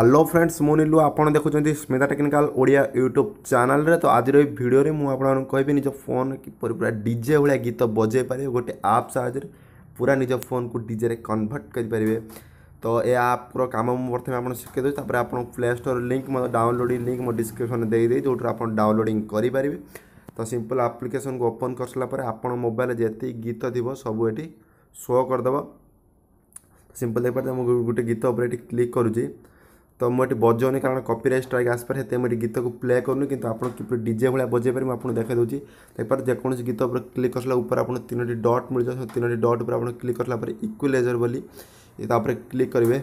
Hello friends मु नीलू आपन देखुं Smita technical Odia YouTube channel रे। तो आज भिडियो रे मुझे कहबी निज फोन कि पूरा डीजे भाया गीत बजे पारे गोटे आप साहाଯ୍य पूरा निज फोन को डीजे रे कन्वर्ट करेंगे। तो ये आप कम प्रथम आप शिखे दूँ आप play store link downloading link मो डिस्क्रिप्शन दे जो आप डाउनलोडिंग करेंगे। तो सिंपल एप्लिकेशन को ओपन कर सारापर आप मोबाइल जी गीत थी सब ये शो करदेव। सिंपल देखिए मुझे गोटे गीत क्लिक करुँची तो मुझे बजाऊनी कारण कॉपीराइट स्ट्राइक आसपारे से मुझे गीत को प्ले करूँ कि आप डीजे भाया बजे पारे मुझे देखा दूसरी देखिए जेकोसी गीत पर क्लिक कर ऊपर आप तीनो डट मिल जाए तीनो डट पर आप क्लिक कर इक्वलाइजर बोली क्लिक करेंगे।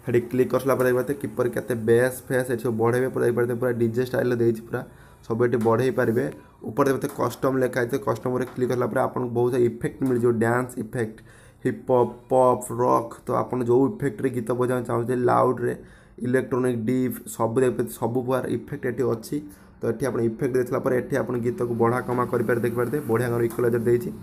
ये क्लिक कर सारापर देखते किपर के बेस फेस ये सब बढ़े देखते पूरा डीजे स्टाइल दे पूरा सब ये बढ़े पारे। ऊपर देखते कस्टम लिखाई कस्टम क्लिक कर आप बहुत सारा इफेक्ट मिल जाए dance effect hip hop pop rock. तो आप जो इफेक्ट रे गीत बजा चाहते लाउड रे इलेक्ट्रोनिक डीप सब देखते सब प्रकार इफेक्ट ये अच्छी। तो ये आप इफेक्ट देखला ये आप गीत को बढ़ा कमा कर देखिए बढ़िया इक्वलाइजर देती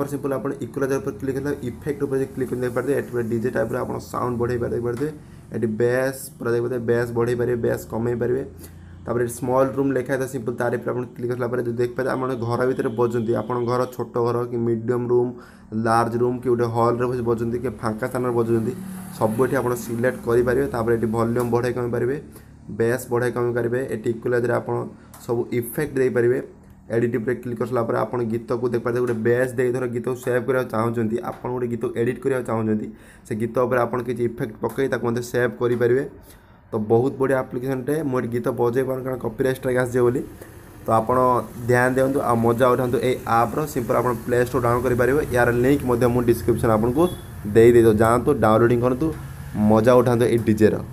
सिंपल आप इक्वलाइजर पर क्लिक कर इफेक्ट पर क्लिक कर देखिए ये डीजे टाइप आप साउंड बढ़े पारे देखिए ये बेस पूरा देखिए बेस बढ़े पारे बेस कमे पारे। तापर स्मॉल रूम लिखा था सिंपल तार पर आप क्लिक कर देख पारे आप घर भितर बजती आप घर छोट घर कि मीडियम रूम लार्ज रूम कि गोटे हॉल रे बजती कि फांका स्थान बजती सब ये आप सिलेक्ट करेंगे। ये वॉल्यूम बढ़े कमी पारे बेस बढ़े कमी पारे ये इक्वलाइजर आप सब इफेक्ट दे पारे। एडिट पर क्लिक कर सारापर आप गीत को देख पारे गोटे बेस दे धर गीत को सेव करने चाहते आप गोटे गीत एडिट करने चाहते से गीत आप किसी इफेक्ट पकई सेव करेंगे। तो बहुत बढ़िया एप्लिकेशन टे मोटे गीत बजे पार कारण कॉपीराइट स्ट्राइक आसे बोली। तो आप ध्यान दिंतु आ मजा उठातु ये आप्र सिंपल आप प्ले स्टोर डाउनलोड करेंगे। यार लिंक मुझे डिस्क्रिप्शन आपको दे जातु डाउनलोडिंग करूँ मजा उठातु ये डीजे रो।